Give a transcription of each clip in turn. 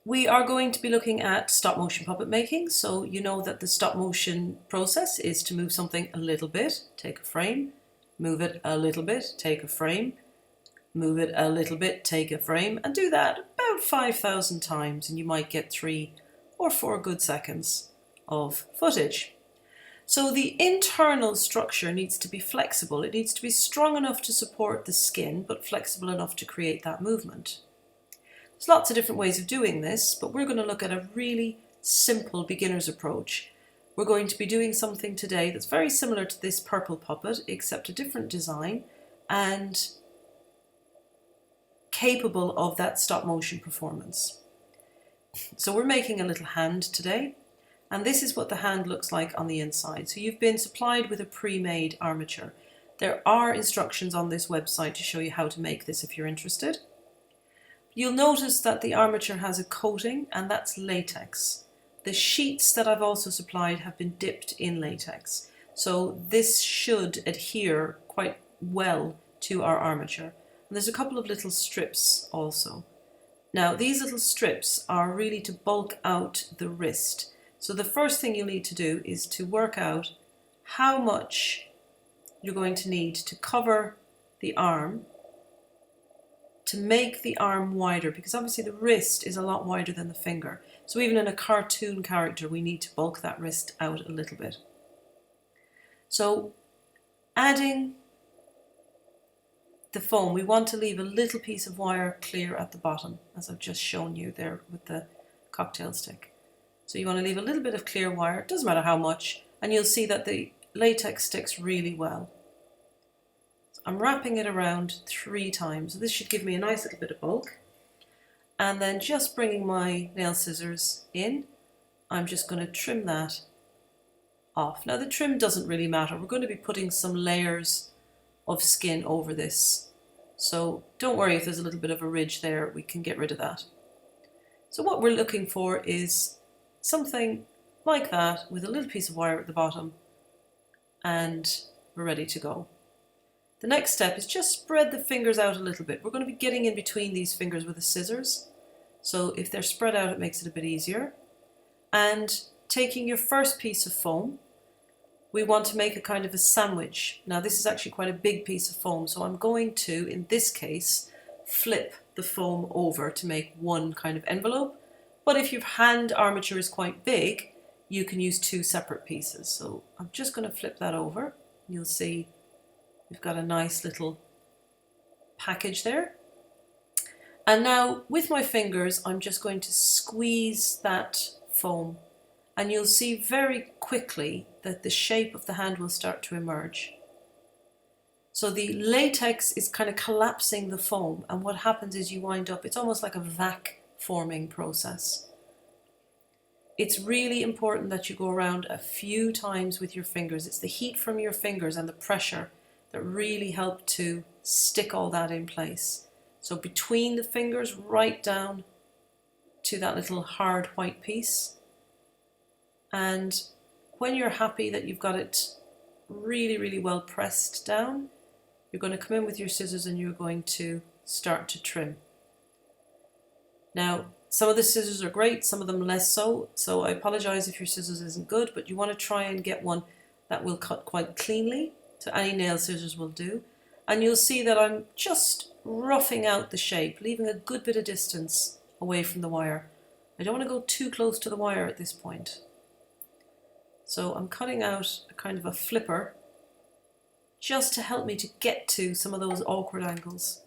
We are going to be looking at stop motion puppet making. So you know that the stop motion process is to move something a little bit, take a frame, move it a little bit, take a frame, move it a little bit, take a frame, and do that about 5,000 times, and you might get 3 or 4 good seconds of footage. So the internal structure needs to be flexible. It needs to be strong enough to support the skin, but flexible enough to create that movement. There's lots of different ways of doing this, but we're going to look at a really simple beginner's approach. We're going to be doing something today that's very similar to this purple puppet, except a different design and capable of that stop motion performance. So we're making a little hand today, and this is what the hand looks like on the inside. So you've been supplied with a pre-made armature. There are instructions on this website to show you how to make this if you're interested. You'll notice that the armature has a coating, and that's latex. The sheets that I've also supplied have been dipped in latex. So this should adhere quite well to our armature. And there's a couple of little strips also. Now these little strips are really to bulk out the wrist. So the first thing you'll need to do is to work out how much you're going to need to cover the arm to make the arm wider, because obviously the wrist is a lot wider than the finger. So even in a cartoon character, we need to bulk that wrist out a little bit. So adding the foam, we want to leave a little piece of wire clear at the bottom, as I've just shown you there with the cocktail stick. So you want to leave a little bit of clear wire, it doesn't matter how much, and you'll see that the latex sticks really well. I'm wrapping it around 3 times. So this should give me a nice little bit of bulk. And then just bringing my nail scissors in, I'm just going to trim that off. Now the trim doesn't really matter. We're going to be putting some layers of skin over this. So don't worry if there's a little bit of a ridge there, we can get rid of that. So what we're looking for is something like that with a little piece of wire at the bottom, and we're ready to go. The next step is just spread the fingers out a little bit. We're going to be getting in between these fingers with the scissors. So if they're spread out, it makes it a bit easier. And taking your first piece of foam, we want to make a kind of a sandwich. Now this is actually quite a big piece of foam, so I'm going to, in this case, flip the foam over to make one kind of envelope. But if your hand armature is quite big, you can use 2 separate pieces. So I'm just going to flip that over. You'll see we've got a nice little package there. And now with my fingers, I'm just going to squeeze that foam, and you'll see very quickly that the shape of the hand will start to emerge. So the latex is kind of collapsing the foam, and what happens is you wind up, it's almost like a vac forming process. It's really important that you go around a few times with your fingers. It's the heat from your fingers and the pressure that really help to stick all that in place. So between the fingers, right down to that little hard white piece. And when you're happy that you've got it really, really well pressed down, you're going to come in with your scissors and you're going to start to trim. Now, some of the scissors are great, some of them less so. So I apologize if your scissors isn't good, but you want to try and get one that will cut quite cleanly. So any nail scissors will do. And you'll see that I'm just roughing out the shape, leaving a good bit of distance away from the wire. I don't want to go too close to the wire at this point. So I'm cutting out a kind of a flipper just to help me to get to some of those awkward angles.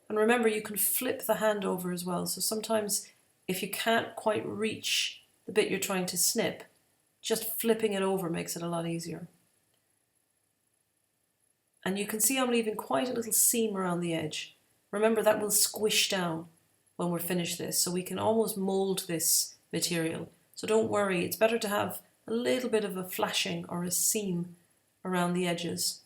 And remember, you can flip the hand over as well. So sometimes if you can't quite reach the bit you're trying to snip, just flipping it over makes it a lot easier. And you can see I'm leaving quite a little seam around the edge. Remember, that will squish down when we're finished this, so we can almost mold this material. So don't worry, it's better to have a little bit of a flashing or a seam around the edges.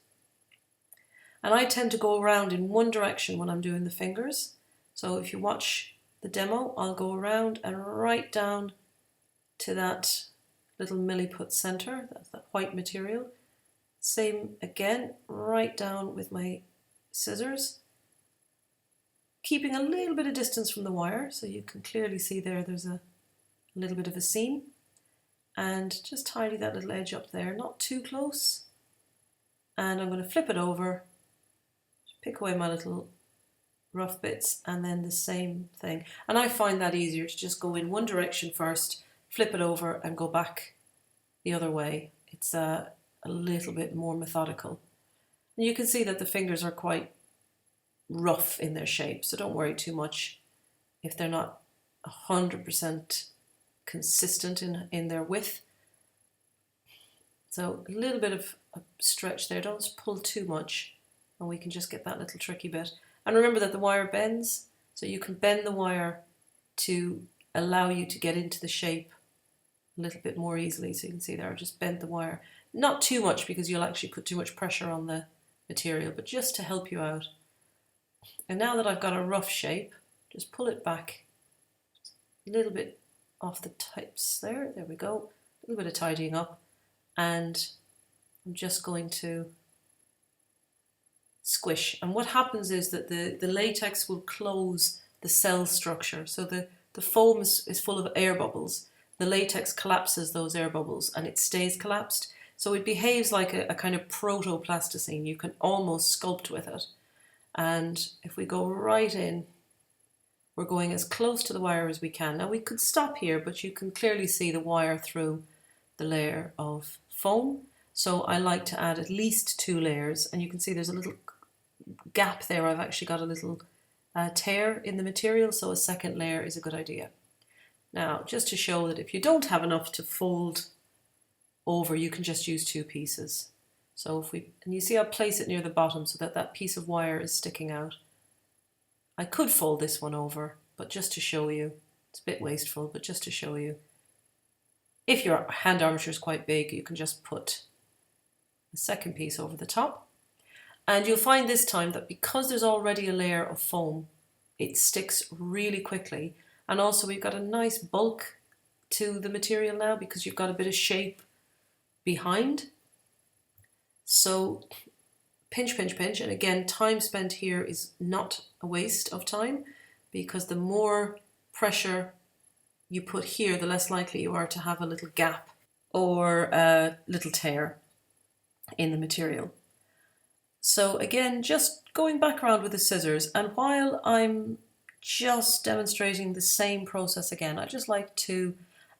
And I tend to go around in one direction when I'm doing the fingers. So if you watch the demo, I'll go around and right down to that little milliput center, that's that white material. Same again, right down with my scissors. keeping a little bit of distance from the wire, so you can clearly see there's a little bit of a seam, and just tidy that little edge up there, not too close. And I'm going to flip it over, pick away my little rough bits, and then the same thing. And I find that easier to just go in one direction first, flip it over and go back the other way. It's a little bit more methodical. And you can see that the fingers are quite rough in their shape, so don't worry too much if they're not 100% consistent in their width. So a little bit of a stretch there, don't pull too much, and we can just get that little tricky bit. And remember that the wire bends, so you can bend the wire to allow you to get into the shape a little bit more easily. So you can see there, I just bent the wire. Not too much because you'll actually put too much pressure on the material, but just to help you out. And now that I've got a rough shape, just pull it back a little bit off the tips there. There we go. A little bit of tidying up. And I'm just going to squish. And what happens is that the latex will close the cell structure. So the foam is full of air bubbles. The latex collapses those air bubbles and it stays collapsed. So it behaves like a kind of protoplasticine. You can almost sculpt with it. And if we go right in, we're going as close to the wire as we can. Now we could stop here, but you can clearly see the wire through the layer of foam. So I like to add at least 2 layers, and you can see there's a little gap there. I've actually got a little tear in the material, so a second layer is a good idea. Now, just to show that if you don't have enough to fold over, you can just use 2 pieces. So and you see I'll place it near the bottom so that that piece of wire is sticking out. I could fold this one over, but just to show you, it's a bit wasteful, but just to show you. If your hand armature is quite big, you can just put the second piece over the top. And you'll find this time that because there's already a layer of foam, it sticks really quickly. And also we've got a nice bulk to the material now because you've got a bit of shape behind. So pinch, pinch, pinch. And again, time spent here is not a waste of time because the more pressure you put here, the less likely you are to have a little gap or a little tear in the material. So again, just going back around with the scissors, and while I'm just demonstrating the same process again, I'd just like to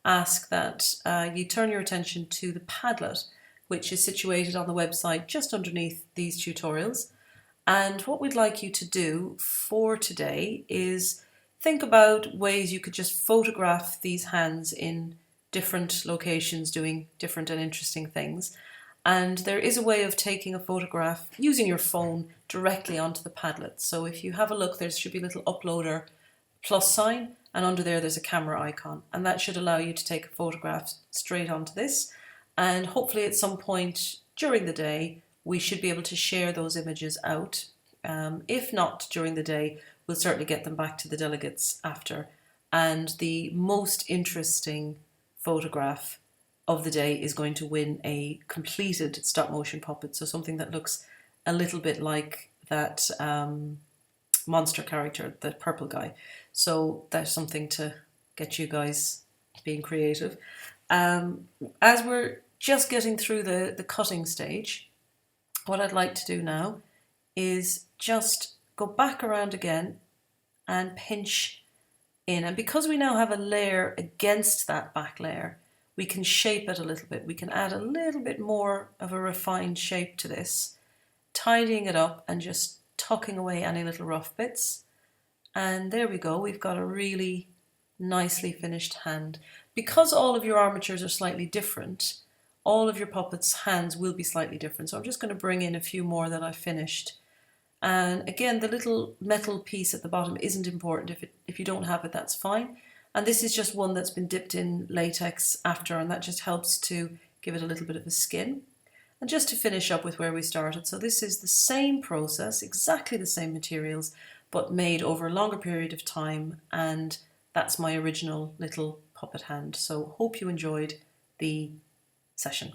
ask that you turn your attention to the Padlet, which is situated on the website just underneath these tutorials. And what we'd like you to do for today is think about ways you could just photograph these hands in different locations doing different and interesting things. And there is a way of taking a photograph using your phone directly onto the Padlet. So if you have a look, there should be a little uploader plus sign, and under there there's a camera icon, and that should allow you to take a photograph straight onto this. And hopefully at some point during the day we should be able to share those images out. If not during the day, we'll certainly get them back to the delegates after. And the most interesting photograph of the day is going to win a completed stop motion puppet. So something that looks a little bit like that monster character, the purple guy. So that's something to get you guys being creative. As we're just getting through the cutting stage, what I'd like to do now is just go back around again and pinch in. And because we now have a layer against that back layer, we can shape it a little bit. We can add a little bit more of a refined shape to this, tidying it up and just tucking away any little rough bits. And there we go, we've got a really nicely finished hand. Because all of your armatures are slightly different, all of your puppets' hands will be slightly different. So I'm just going to bring in a few more that I finished. And again, the little metal piece at the bottom isn't important. If you don't have it, that's fine. And this is just one that's been dipped in latex after, and that just helps to give it a little bit of a skin. And just to finish up with where we started, so this is the same process, exactly the same materials, but made over a longer period of time, and that's my original little puppet hand. So hope you enjoyed the session.